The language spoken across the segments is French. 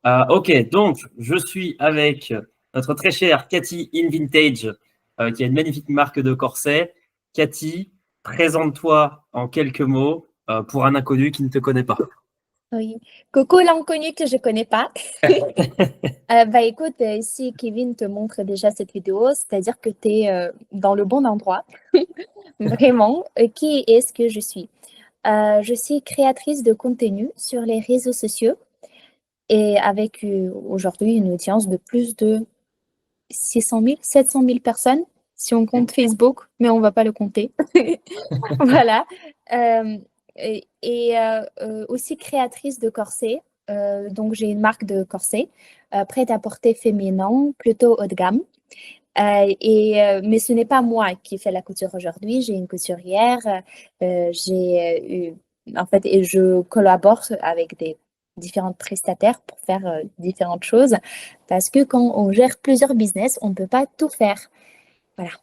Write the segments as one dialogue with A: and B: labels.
A: Ok, donc je suis avec notre très chère Cathy in Vintage, qui a une magnifique marque de corset. Cathy, présente-toi en quelques mots pour un inconnu qui ne te connaît pas.
B: Oui. Coucou l'inconnu que je connais pas. Écoute, si Kevin te montre déjà cette vidéo, c'est-à-dire que tu es dans le bon endroit. Vraiment. Qui est-ce que je suis? Je suis créatrice de contenu sur les réseaux sociaux et avec aujourd'hui une audience de plus de 600 000, 700 000 personnes si on compte Facebook, mais on ne va pas le compter. Voilà. Euh, aussi créatrice de corsets. Donc, j'ai une marque de corsets prêt-à-porter féminin, plutôt haut de gamme. Mais ce n'est pas moi qui fais la couture aujourd'hui. J'ai une couturière. En fait, et je collabore avec des différentes prestataires pour faire différentes choses. Parce que quand on gère plusieurs business, on ne peut pas tout faire. Voilà.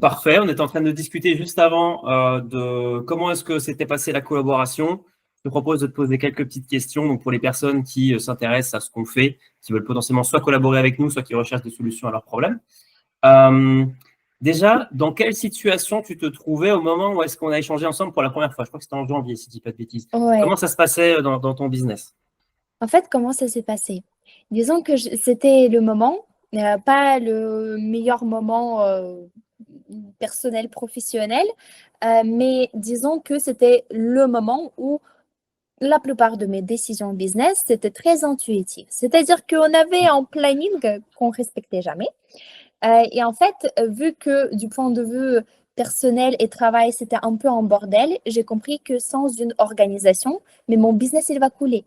A: Parfait, on était en train de discuter juste avant de comment est-ce que s'était passée la collaboration. Je te propose de te poser quelques petites questions donc pour les personnes qui s'intéressent à ce qu'on fait, qui veulent potentiellement soit collaborer avec nous, soit qui recherchent des solutions à leurs problèmes. Euh, Déjà, dans quelle situation tu te trouvais au moment où est-ce qu'on a échangé ensemble pour la première fois? Je crois que c'était en janvier, si je dis pas de bêtises.
B: Ouais.
A: Comment ça se passait dans ton business?
B: En fait, comment ça s'est passé? Disons que c'était le moment, pas le meilleur moment personnel, professionnel, mais disons que c'était le moment où la plupart de mes décisions business, c'était très intuitif. C'est-à-dire qu'on avait un planning qu'on respectait jamais. Et en fait, vu que du point de vue personnel et travail, c'était un peu en bordel, j'ai compris que sans une organisation, mais mon business, il va couler.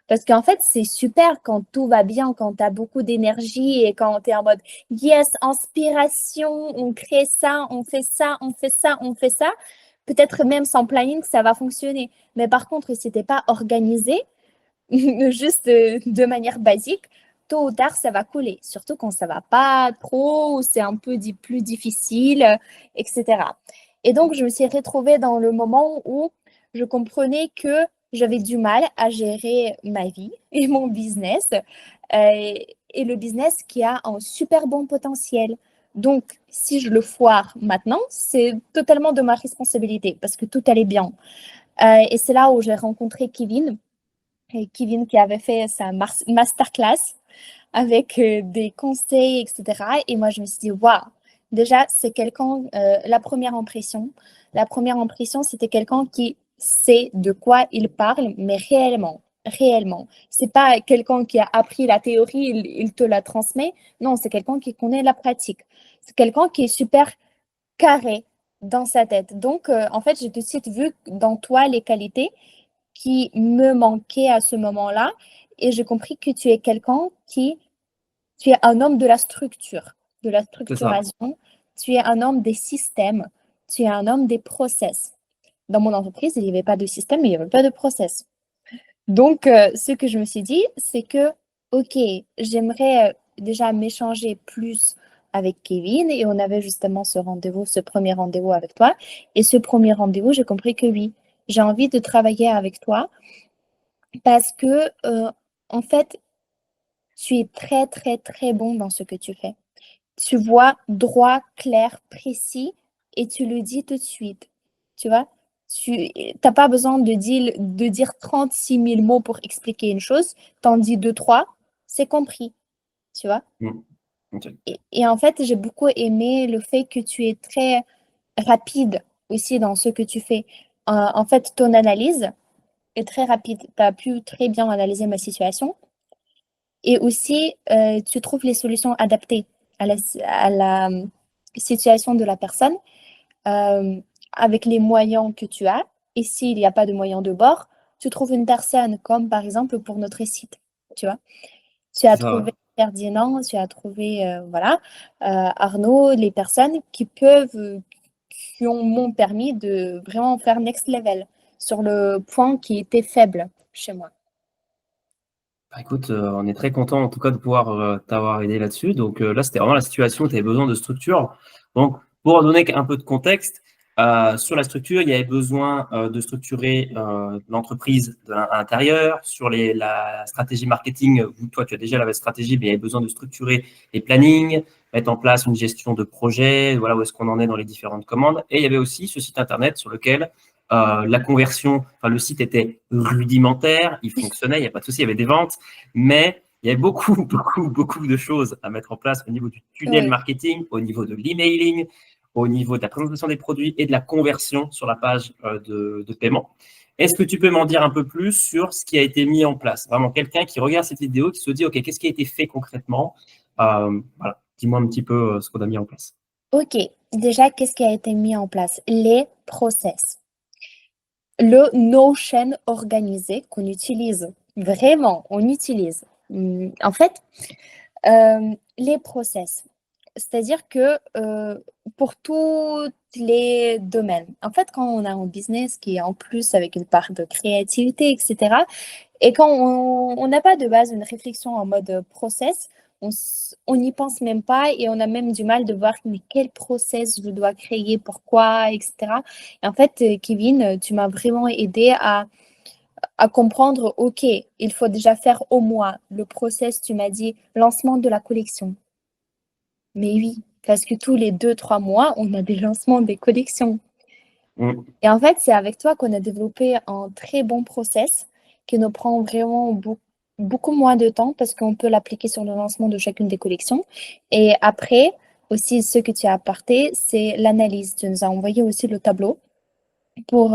B: Parce qu'en fait, c'est super quand tout va bien, quand tu as beaucoup d'énergie et quand tu es en mode yes, inspiration, on crée ça, on fait ça, on fait ça, on fait ça. Peut-être même sans planning, ça va fonctionner. Mais par contre, si tu n'es pas organisé, juste de manière basique, tôt ou tard, ça va couler. Surtout quand ça va pas trop, ou c'est un peu plus difficile, etc. Et donc, je me suis retrouvée dans le moment où je comprenais que j'avais du mal à gérer ma vie et mon business, et le business qui a un super bon potentiel. Donc, si je le foire maintenant, c'est totalement de ma responsabilité parce que tout allait bien. Et c'est là où j'ai rencontré Kevin, et Kevin qui avait fait sa masterclass avec des conseils, etc. Et moi, je me suis dit, waouh, déjà, c'est quelqu'un, la première impression, c'était quelqu'un qui sait de quoi il parle, mais réellement, réellement. C'est pas quelqu'un qui a appris la théorie, il te la transmet. Non, c'est quelqu'un qui connaît la pratique. C'est quelqu'un qui est super carré dans sa tête. Donc, en fait, j'ai tout de suite vu dans toi les qualités qui me manquaient à ce moment-là. Et j'ai compris que tu es quelqu'un tu es un homme de la
A: C'est ça.
B: structuration, tu es un homme des systèmes, tu es un homme des process. Dans mon entreprise, il n'y avait pas de système, il n'y avait pas de process. Donc, ce que je me suis dit, c'est que, OK, j'aimerais déjà m'échanger plus avec Kevin et on avait justement ce rendez-vous, ce premier rendez-vous avec toi. Et ce premier rendez-vous, j'ai compris que oui, j'ai envie de travailler avec toi parce que, en fait, tu es très, très, très bon dans ce que tu fais. Tu vois droit, clair, précis et tu le dis tout de suite. Tu vois, tu n'as pas besoin de dire 36 000 mots pour expliquer une chose. T'en dis deux, trois, c'est compris. Tu vois.
A: Mm. Ok.
B: Et en fait, j'ai beaucoup aimé le fait que tu es très rapide aussi dans ce que tu fais. En fait, ton analyse est très rapide. Tu as pu très bien analyser ma situation. Et aussi, tu trouves les solutions adaptées à la situation de la personne euh, avec les moyens que tu as. Et s'il n'y a pas de moyens de bord, tu trouves une personne comme par exemple pour notre site. Tu vois, tu
A: C'est
B: as
A: ça.
B: trouvé Ferdinand, tu as trouvé voilà, Arnaud, les personnes qui peuvent, qui ont mon permis de vraiment faire next level sur le point qui était faible chez moi.
A: Bah, écoute, on est très content en tout cas de pouvoir t'avoir aidé là-dessus. Donc là, c'était vraiment la situation où tu avais besoin de structure. Donc, pour donner un peu de contexte, Sur la structure, il y avait besoin de structurer l'entreprise à l'intérieur. Sur la stratégie marketing, toi, tu as déjà la stratégie, mais il y avait besoin de structurer les plannings, mettre en place une gestion de projet, voilà où est-ce qu'on en est dans les différentes commandes. Et il y avait aussi ce site internet sur lequel la conversion, enfin le site était rudimentaire, il fonctionnait, il n'y a pas de souci, il y avait des ventes, mais il y avait beaucoup, beaucoup de choses à mettre en place au niveau du tunnel
B: Oui.
A: marketing, au niveau de l'emailing, au niveau de la présentation des produits et de la conversion sur la page de paiement. Est-ce que tu peux m'en dire un peu plus sur ce qui a été mis en place? Vraiment, quelqu'un qui regarde cette vidéo, qui se dit, OK, qu'est-ce qui a été fait concrètement? Voilà, dis-moi un petit peu ce qu'on a mis en place.
B: Ok, déjà, qu'est-ce qui a été mis en place? Les process. Le Notion organisé qu'on utilise, vraiment, on utilise. En fait, les process. C'est-à-dire que pour tous les domaines, en fait, quand on a un business qui est en plus avec une part de créativité, etc., et quand on n'a pas de base une réflexion en mode process, on n'y pense même pas et on a même du mal de voir mais quel process je dois créer, pourquoi, etc. Et en fait, Kevin, tu m'as vraiment aidé à comprendre, OK, il faut déjà faire au moins le process, tu m'as dit, lancement de la collection. Mais oui, parce que tous les 2, 3 mois, on a des lancements des collections. Et en fait, c'est avec toi qu'on a développé un très bon process qui nous prend vraiment beaucoup moins de temps parce qu'on peut l'appliquer sur le lancement de chacune des collections. Et après, aussi, ce que tu as apporté, c'est l'analyse. Tu nous as envoyé aussi le tableau pour,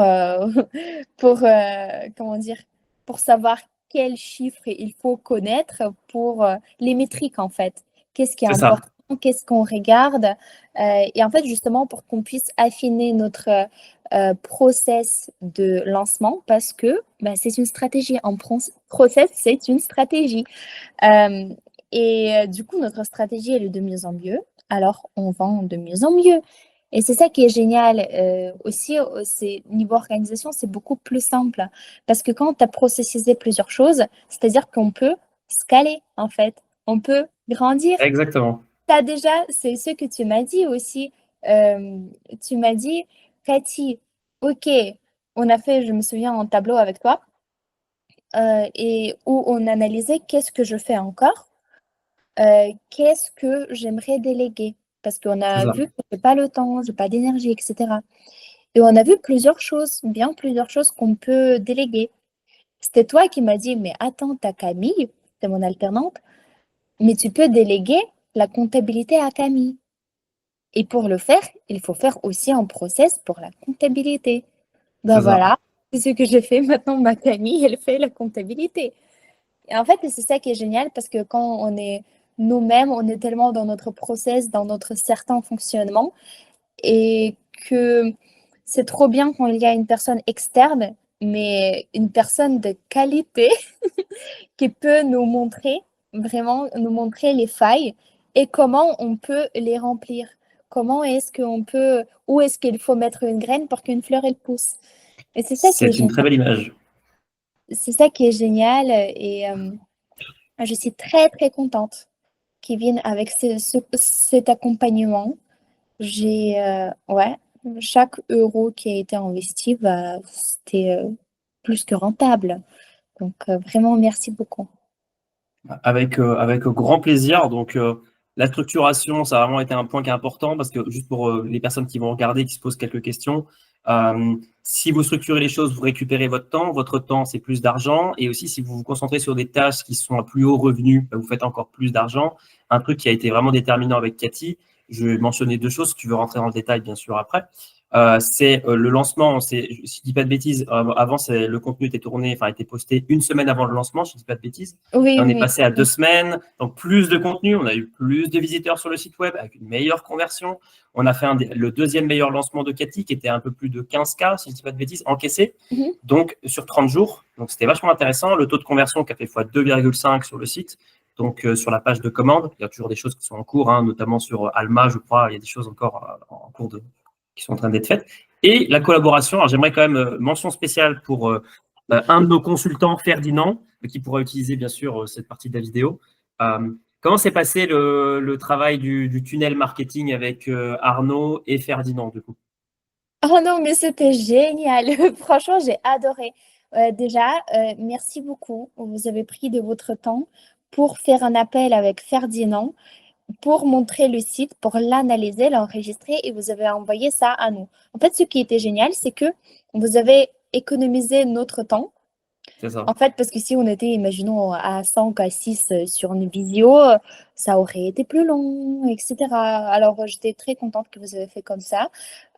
B: comment dire, pour savoir quels chiffres il faut connaître pour les métriques, en fait. Qu'est-ce qui est
A: C'est ça.
B: important, qu'est-ce qu'on regarde. Et en fait, justement, pour qu'on puisse affiner notre process de lancement, parce que bah, c'est une stratégie. En process, c'est une stratégie. Euh, du coup, notre stratégie, elle est de mieux en mieux. Alors, on vend de mieux en mieux. Et c'est ça qui est génial. Aussi, niveau organisation, c'est beaucoup plus simple. Parce que quand tu as processisé plusieurs choses, c'est-à-dire qu'on peut scaler, en fait. On peut grandir.
A: Exactement.
B: T'as déjà, c'est ce que tu m'as dit aussi. Euh, Tu m'as dit, Cathy, OK, on a fait, je me souviens, un tableau avec toi, et où on analysait qu'est-ce que je fais encore, qu'est-ce que j'aimerais déléguer. Parce qu'on
A: C'est
B: a
A: ça.
B: vu que je n'ai pas le temps, je n'ai pas d'énergie, etc. Et on a vu plusieurs choses, bien plusieurs choses qu'on peut déléguer. C'était toi qui m'as dit, mais attends, t'as Camille, c'est mon alternante, mais tu peux déléguer la comptabilité à Camille. Et pour le faire, il faut faire aussi un process pour la comptabilité. Ben
A: C'est ça.
B: voilà, c'est ce que j'ai fait. Maintenant, ma Camille, elle fait la comptabilité. Et en fait, c'est ça qui est génial parce que quand on est nous-mêmes, on est tellement dans notre process, dans notre certain fonctionnement et que c'est trop bien quand il y a une personne externe, mais une personne de qualité qui peut nous montrer, vraiment nous montrer les failles et comment on peut les remplir. Comment est-ce qu'on peut, où est-ce qu'il faut mettre une graine pour qu'une fleur elle pousse. Et c'est ça qui est
A: C'est une
B: génial.
A: très belle image.
B: C'est ça qui est génial et je suis très très contente qu'ils viennent avec cet accompagnement. J'ai ouais, chaque euro qui a été investi, bah, c'était plus que rentable. Donc vraiment merci beaucoup.
A: Avec grand plaisir. Donc, la structuration, ça a vraiment été un point qui est important parce que juste pour les personnes qui vont regarder, qui se posent quelques questions, si vous structurez les choses, vous récupérez votre temps. Votre temps, c'est plus d'argent. Et aussi, si vous vous concentrez sur des tâches qui sont à plus haut revenu, bah, vous faites encore plus d'argent. Un truc qui a été vraiment déterminant avec Cathy, je vais mentionner deux choses. Si tu veux rentrer dans le détail, bien sûr, après. C'est le lancement. Si je dis pas de bêtises, avant, le contenu était tourné, enfin, était posté une semaine avant le lancement, si je dis pas de bêtises. Et
B: Oui,
A: on est
B: oui,
A: passé à deux
B: oui.
A: semaines, donc plus de contenu, on a eu plus de visiteurs sur le site web avec une meilleure conversion. On a fait le deuxième meilleur lancement de Cathy qui était un peu plus de 15K, si je ne dis pas de bêtises, encaissé.
B: Mhm.
A: Donc sur 30 jours. Donc c'était vachement intéressant. Le taux de conversion qui a fait x2,5 sur le site. Donc sur la page de commande, il y a toujours des choses qui sont en cours, hein, notamment sur Alma, je crois, il y a des choses encore en cours qui sont en train d'être faites. Et la collaboration, alors j'aimerais quand même mention spéciale pour un de nos consultants, Ferdinand, qui pourra utiliser bien sûr cette partie de la vidéo. Comment s'est passé le travail du tunnel marketing avec Arnaud et Ferdinand du coup?
B: Oh non, mais c'était génial. Franchement, j'ai adoré. Déjà, merci beaucoup. Vous avez pris de votre temps pour faire un appel avec Ferdinand, pour montrer le site, pour l'analyser, l'enregistrer et vous avez envoyé ça à nous. En fait, ce qui était génial, c'est que vous avez économisé notre temps.
A: C'est
B: En
A: ça.
B: fait, parce que si on était, imaginons, à 5 à 6 sur une visio, ça aurait été plus long, etc. Alors, j'étais très contente que vous avez fait comme ça.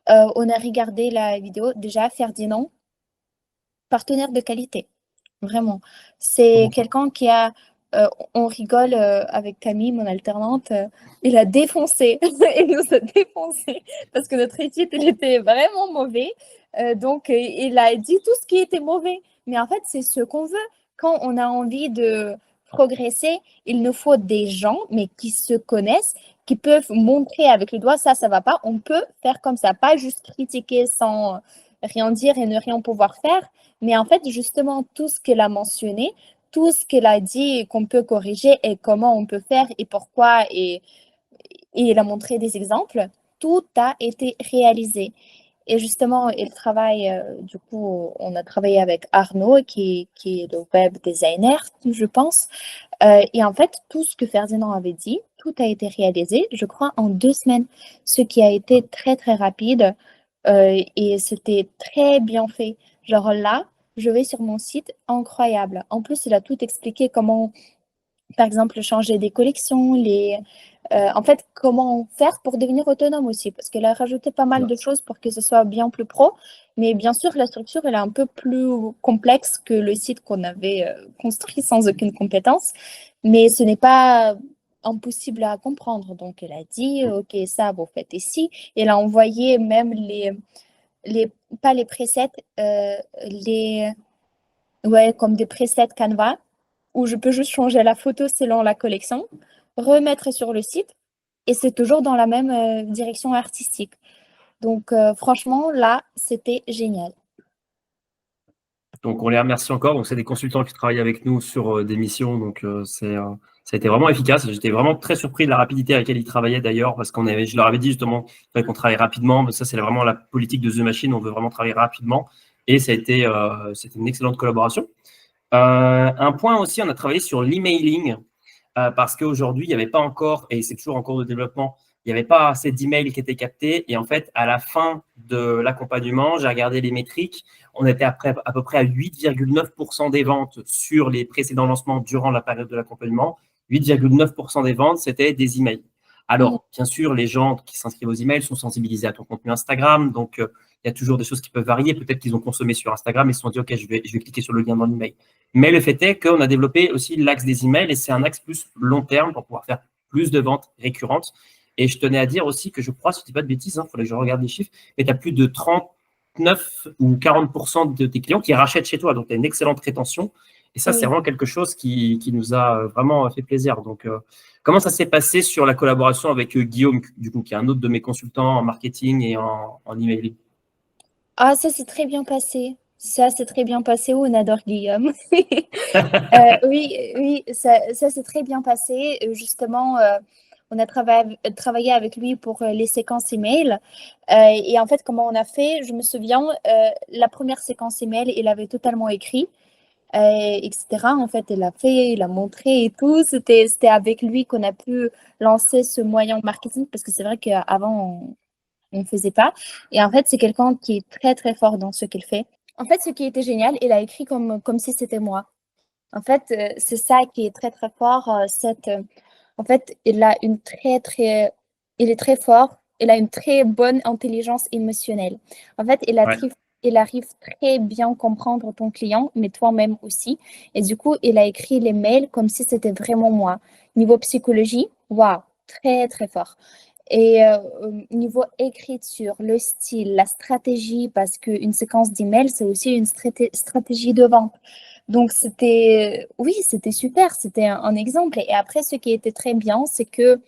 B: On a regardé la vidéo. Déjà, Ferdinand, partenaire de qualité. Vraiment. C'est
A: Comment ça?
B: quelqu'un qui a, on rigole avec Camille, mon alternante, il a défoncé, il nous a défoncé parce que notre étude, il était vraiment mauvais. Donc, il a dit tout ce qui était mauvais. Mais en fait, c'est ce qu'on veut. Quand on a envie de progresser, il nous faut des gens, mais qui se connaissent, qui peuvent montrer avec le doigt, ça va pas. On peut faire comme ça, pas juste critiquer sans rien dire et ne rien pouvoir faire. Mais en fait, justement, tout ce qu'elle a mentionné, tout ce qu'elle a dit qu'on peut corriger et comment on peut faire et pourquoi, et elle a montré des exemples, tout a été réalisé. Et justement, elle travaille, du coup, on a travaillé avec Arnaud, qui est le web designer, je pense. Et en fait, tout ce que Ferdinand avait dit, tout a été réalisé, je crois, en 2 semaines, ce qui a été très, très rapide et c'était très bien fait. Genre là, je vais sur mon site, incroyable. En plus, il a tout expliqué comment par exemple, changer des collections, en fait, comment faire pour devenir autonome aussi, parce qu'elle a rajouté pas mal de choses pour que ce soit bien plus pro. Mais bien sûr, la structure, elle est un peu plus complexe que le site qu'on avait construit sans aucune compétence, mais ce n'est pas impossible à comprendre. Donc, elle a dit, OK, ça, vous faites ici. Elle a envoyé même les pas les presets, les, ouais, comme des presets Canva où je peux juste changer la photo selon la collection, remettre sur le site et c'est toujours dans la même direction artistique. Donc franchement, là, c'était génial.
A: Donc, on les remercie encore. Donc, c'est des consultants qui travaillent avec nous sur des missions. Donc, ça a été vraiment efficace. J'étais vraiment très surpris de la rapidité à laquelle ils travaillaient d'ailleurs, parce je leur avais dit justement qu'on travaille rapidement. Mais ça, c'est vraiment la politique de The Machine. On veut vraiment travailler rapidement. Et c'était une excellente collaboration. Un point aussi, on a travaillé sur l'emailing parce qu'aujourd'hui, il n'y avait pas encore, et c'est toujours en cours de développement, il n'y avait pas assez d'emails qui étaient captés. Et en fait, à la fin de l'accompagnement, j'ai regardé les métriques. On était à peu près à 8,9% des ventes sur les précédents lancements durant la période de l'accompagnement. 8,9% des ventes, c'était des emails.
B: Mhm.
A: Alors, bien sûr, les gens qui s'inscrivent aux emails sont sensibilisés à ton contenu Instagram. Donc, il y a toujours des choses qui peuvent varier. Peut-être qu'ils ont consommé sur Instagram et se sont dit, OK, je vais cliquer sur le lien dans l'email. Mais le fait est qu'on a développé aussi l'axe des emails et c'est un axe plus long terme pour pouvoir faire plus de ventes récurrentes. Et je tenais à dire aussi que je crois, si je ne dis pas de bêtises, il faudrait que je regarde les chiffres, mais tu as plus de 39 ou 40% de tes clients qui rachètent chez toi. Donc, tu as une excellente rétention. Et ça, c'est
B: Oui.
A: vraiment quelque chose qui nous a vraiment fait plaisir. Donc, comment ça s'est passé sur la collaboration avec Guillaume, du coup, qui est un autre de mes consultants en marketing et en emailing?
B: Ah, ça s'est très bien passé. Ça s'est très bien passé. On adore Guillaume. Oui, oui, ça s'est très bien passé. Justement, on a travaillé avec lui pour les séquences email. Et en fait, comment on a fait? Je me souviens, la première séquence email, il avait totalement écrit, etc. En fait, il a fait, il a montré et tout. C'était avec lui qu'on a pu lancer ce moyen marketing parce que c'est vrai qu'avant, on ne faisait pas. Et en fait, c'est quelqu'un qui est très, très fort dans ce qu'il fait. En fait, ce qui était génial, il a écrit comme si c'était moi. En fait, c'est ça qui est très, très fort. En fait, il est très fort. Il a une très bonne intelligence émotionnelle. En fait,
A: Ouais.
B: il arrive très bien comprendre ton client, mais toi-même aussi. Et du coup, il a écrit les mails comme si c'était vraiment moi. Niveau psychologie, waouh, très, très fort. Et niveau écriture, le style, la stratégie, parce qu'une séquence d'emails, c'est aussi une stratégie de vente. Donc, oui, c'était super, c'était un exemple. Et après, ce qui était très bien, c'est que,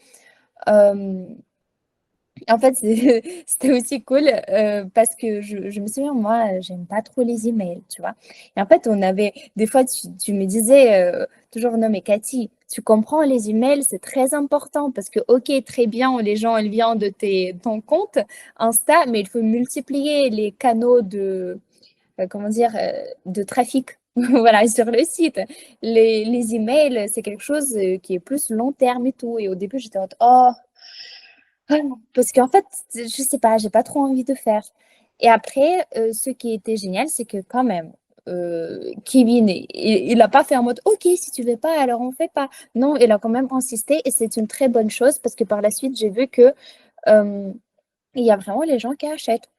B: euh, en fait, c'était aussi cool parce que je me souviens, moi, j'aime pas trop les emails, tu vois. Et en fait, des fois, tu me disais toujours, non, mais Cathy, Tu comprends, les emails, c'est très important parce que, OK, très bien, les gens, ils viennent de ton compte Insta, mais il faut multiplier les canaux comment dire, de trafic. Voilà, sur le site. Les emails, c'est quelque chose qui est plus long terme et tout. Et au début, j'étais en mode, oh, parce qu'en fait, je sais pas, j'ai pas trop envie de faire. Et après, ce qui était génial, c'est que quand même, Kevin, il a pas fait en mode, OK, si tu veux pas, alors on fait pas. Non, il a quand même insisté et c'est une très bonne chose parce que par la suite, j'ai vu que il y a vraiment les gens qui achètent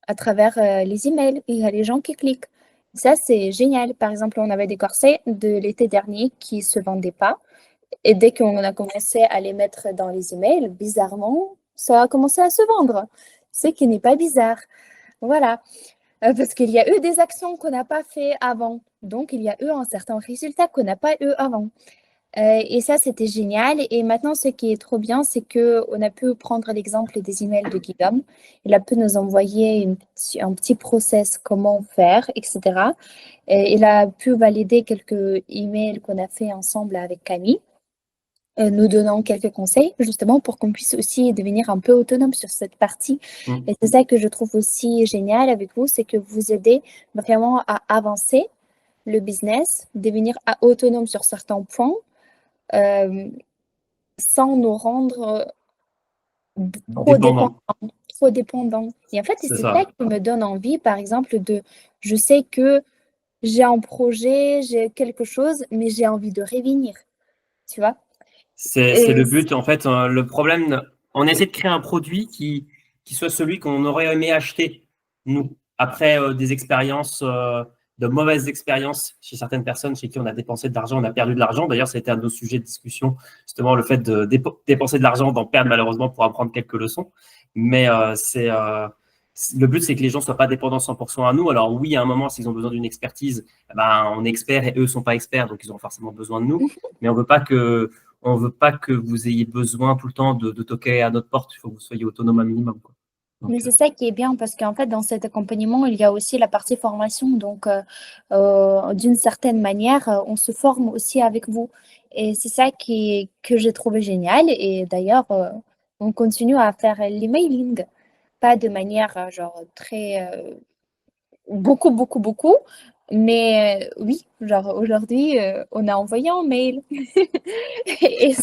B: à travers les emails. Il y a les gens qui cliquent. Ça, c'est génial. Par exemple, on avait des corsets de l'été dernier qui ne se vendaient pas. Et dès qu'on a commencé à les mettre dans les emails, bizarrement, ça a commencé à se vendre. Ce qui n'est pas bizarre. Voilà. Parce qu'il y a eu des actions qu'on n'a pas fait avant. Donc, il y a eu un certain résultat qu'on n'a pas eu avant. Et ça, c'était génial. Et maintenant, ce qui est trop bien, c'est qu'on a pu prendre l'exemple des emails de Guillaume. Il a pu nous envoyer un petit process, comment faire, etc. Et il a pu valider quelques emails qu'on a fait ensemble avec Camille, nous donnant quelques conseils, justement, pour qu'on puisse aussi devenir un peu autonome sur cette partie. Et c'est ça que je trouve aussi génial avec vous, c'est que vous aidez vraiment à avancer le business, devenir autonome sur certains points euh, sans nous rendre trop dépendants.
A: Dépendant,
B: Trop dépendants. Et en fait,
A: c'est
B: c'est ça
A: ça.
B: qui me donne envie, par exemple, je sais que j'ai un projet, j'ai quelque chose, mais j'ai envie de revenir, tu vois.
A: C'est
B: Et
A: le but. En fait, le problème, on essaie de créer un produit qui soit celui qu'on aurait aimé acheter, nous, après des expériences, de mauvaises expériences chez certaines personnes chez qui on a dépensé de l'argent, on a perdu de l'argent. D'ailleurs, ça a été un de nos sujets de discussion, justement, le fait de dépenser de l'argent, d'en perdre malheureusement pour apprendre quelques leçons. Mais le but, c'est que les gens ne soient pas dépendants 100% à nous. Alors oui, à un moment, s'ils ont besoin d'une expertise, eh ben, on est expert et eux ne sont pas experts, donc ils ont forcément besoin de nous. Mais on veut pas que vous ayez besoin tout le temps de toquer à notre porte. Il faut que vous soyez autonome un minimum, quoi.
B: Mais
A: Donc,
B: c'est ça qui est bien parce qu'en fait, dans cet accompagnement, il y a aussi la partie formation. Donc, d'une certaine manière, on se forme aussi avec vous. Et c'est ça que j'ai trouvé génial. Et d'ailleurs, on continue à faire l'emailing. Pas de manière genre très beaucoup, beaucoup, beaucoup. Mais oui, genre aujourd'hui, on a envoyé un mail. Et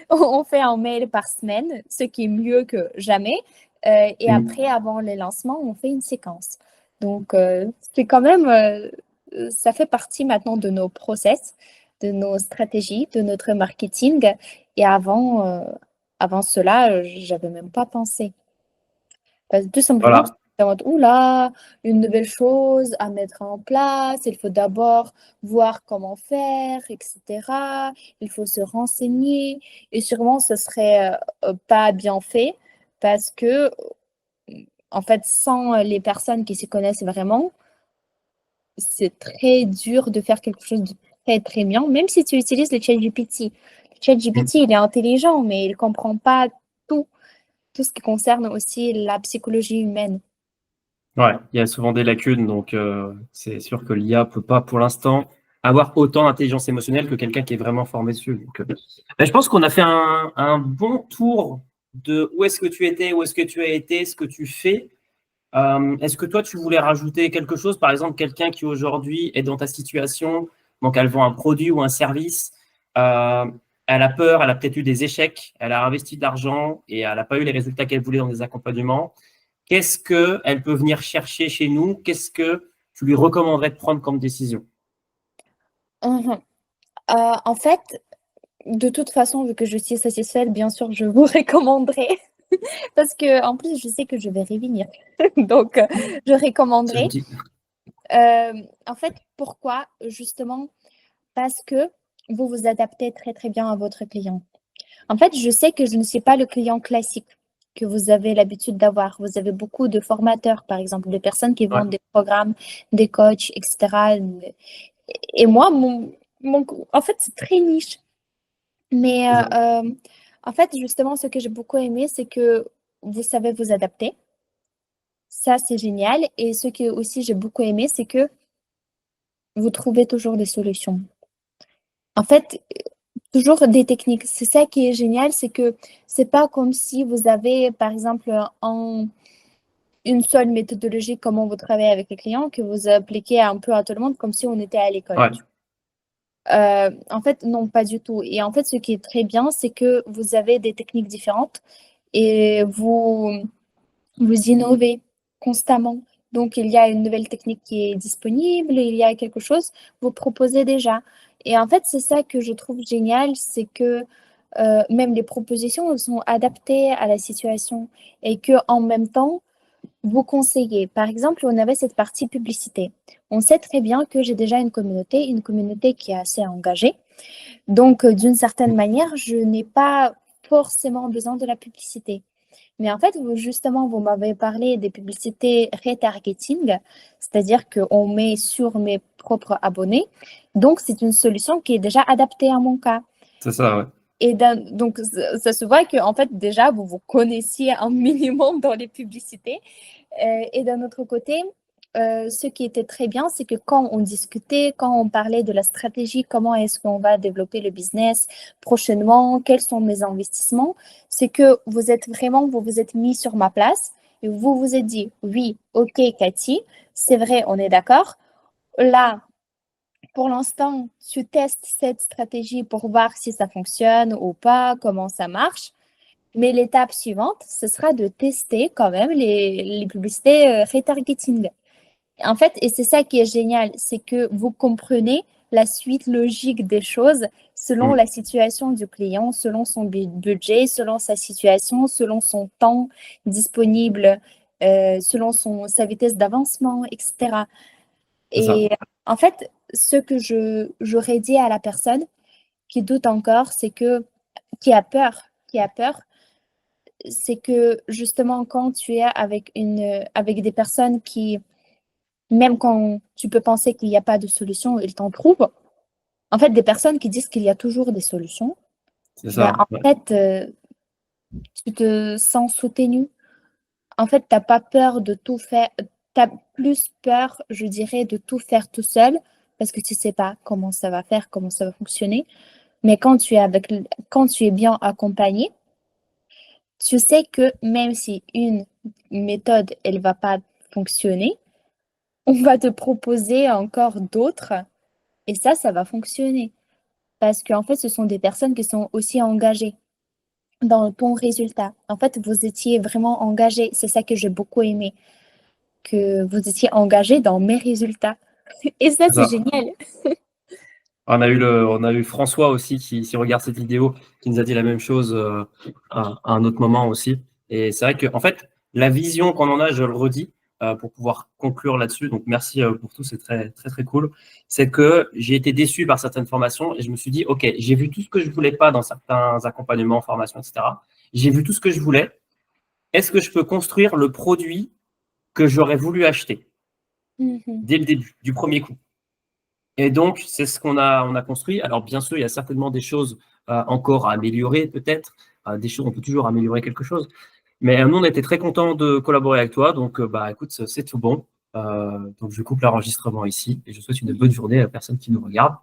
B: on fait un mail par semaine, ce qui est mieux que jamais. Et après, avant le lancement, on fait une séquence. Donc, c'est quand même, ça fait partie maintenant de nos process, de nos stratégies, de notre marketing. Et avant cela, j'avais même pas pensé. Tout simplement, parce
A: voilà.
B: que j'étais en mode, oula, une nouvelle chose à mettre en place, il faut d'abord voir comment faire, etc. Il faut se renseigner et sûrement ce serait pas bien fait parce que, en fait, sans les personnes qui s'y connaissent vraiment, c'est très dur de faire quelque chose de très, très bien, même si tu utilises le ChatGPT. Le ChatGPT, il est intelligent, mais il comprend pas tout, tout ce qui concerne aussi la psychologie humaine.
A: Ouais, il y a souvent des lacunes, donc c'est sûr que l'IA peut pas, pour l'instant, avoir autant d'intelligence émotionnelle que quelqu'un qui est vraiment formé dessus. Donc, ben, je pense qu'on a fait un bon tour de où est-ce que tu étais, où est-ce que tu as été, ce que tu fais. Est-ce que toi, tu voulais rajouter quelque chose? Par exemple, quelqu'un qui aujourd'hui est dans ta situation, donc elle vend un produit ou un service, euh, elle a peur, elle a peut-être eu des échecs, elle a investi de l'argent et elle n'a pas eu les résultats qu'elle voulait dans des accompagnements. Qu'est-ce qu'elle peut venir chercher chez nous? Qu'est-ce que tu lui recommanderais de prendre comme décision?
B: Mhm. En fait, de toute façon, vu que je suis satisfaite, bien sûr, je vous recommanderais. Parce que en plus, je sais que je vais revenir. Donc, je
A: C'est
B: recommanderais.
A: gentil.
B: En fait, pourquoi? Justement, parce que vous vous adaptez très, très bien à votre client. En fait, je sais que je ne suis pas le client classique que vous avez l'habitude d'avoir. Vous avez beaucoup de formateurs, par exemple, des personnes qui
A: Ouais,
B: vendent des programmes, des coachs, etc. Et moi, en fait, c'est très niche. Mais
A: c'est ça.
B: en fait, justement, ce que j'ai beaucoup aimé, c'est que vous savez vous adapter. Ça, c'est génial. Et ce que aussi j'ai beaucoup aimé, c'est que vous trouvez toujours des solutions. En fait, toujours des techniques. C'est ça qui est génial, c'est que c'est pas comme si vous avez, par exemple, une seule méthodologie, comment vous travaillez avec les clients, que vous appliquez un peu à tout le monde, comme si on était à l'école.
A: Ouais,
B: En fait, non, pas du tout. Et en fait, ce qui est très bien, c'est que vous avez des techniques différentes et vous innovez constamment. Donc, il y a une nouvelle technique qui est disponible, il y a quelque chose, vous proposez déjà. Et en fait, c'est ça que je trouve génial, c'est que même les propositions elles sont adaptées à la situation et que en même temps, vous conseillez. Par exemple, on avait cette partie publicité. On sait très bien que j'ai déjà une communauté qui est assez engagée. Donc, d'une certaine manière, je n'ai pas forcément besoin de la publicité. Mais en fait, justement, vous m'avez parlé des publicités retargeting, c'est-à-dire qu'on met sur mes propres abonnés. Donc, c'est une solution qui est déjà adaptée à mon cas.
A: c'est ça, ouais.
B: Et donc, ça se voit que en fait, déjà, vous vous connaissiez un minimum dans les publicités. Et d'un autre côté, ce qui était très bien, c'est que quand on discutait, quand on parlait de la stratégie, comment est-ce qu'on va développer le business prochainement, quels sont mes investissements, c'est que vous vous êtes mis sur ma place et vous vous êtes dit, oui, ok, Cathy, c'est vrai, on est d'accord. Là, pour l'instant, tu testes cette stratégie pour voir si ça fonctionne ou pas, comment ça marche. Mais l'étape suivante, ce sera de tester quand même les publicités retargeting. En fait, et c'est ça qui est génial, c'est que vous comprenez la suite logique des choses selon
A: Mm.
B: la situation du client, selon son budget, selon sa situation, selon son temps disponible, selon sa vitesse d'avancement, etc.
A: C'est ça.
B: Et en fait, ce que j'aurais dit à la personne qui doute encore, c'est que, qui a peur, c'est que justement quand tu es avec des personnes qui, même quand tu peux penser qu'il n'y a pas de solution, ils t'en trouvent. En fait, des personnes qui disent qu'il y a toujours des solutions,
A: C'est
B: ben,
A: ça.
B: en
A: Ouais.
B: fait, tu te sens soutenu. En fait, tu n'as pas peur de tout faire. Tu as plus peur, je dirais, de tout faire tout seul parce que tu ne sais pas comment ça va faire, comment ça va fonctionner. Mais quand tu es bien accompagné, tu sais que même si une méthode, elle va pas fonctionner, on va te proposer encore d'autres et ça va fonctionner. Parce qu'en fait, ce sont des personnes qui sont aussi engagées dans ton résultat. En fait, vous étiez vraiment engagés. C'est ça que j'ai beaucoup aimé, que vous étiez engagés dans mes résultats. Et ça,
A: C'est
B: c'est
A: ça.
B: génial.
A: On a eu François aussi qui regarde cette vidéo, qui nous a dit la même chose à un autre moment aussi. Et c'est vrai que, en fait, la vision qu'on en a, je le redis, pour pouvoir conclure là-dessus. Donc, merci pour tout, c'est très, très, très cool. C'est que j'ai été déçu par certaines formations et je me suis dit, OK, j'ai vu tout ce que je voulais pas dans certains accompagnements, formations, etc. J'ai vu tout ce que je voulais. Est-ce que je peux construire le produit que j'aurais voulu acheter
B: Mhm.
A: dès le début, du premier coup? Et donc, c'est ce on a construit. Alors, bien sûr, il y a certainement des choses encore à améliorer, peut-être. Des choses, on peut toujours améliorer quelque chose. Mais nous, on était très contents de collaborer avec toi. Donc, bah, écoute, c'est tout bon. Donc, je coupe l'enregistrement ici et je souhaite une bonne journée à la personne qui nous regarde.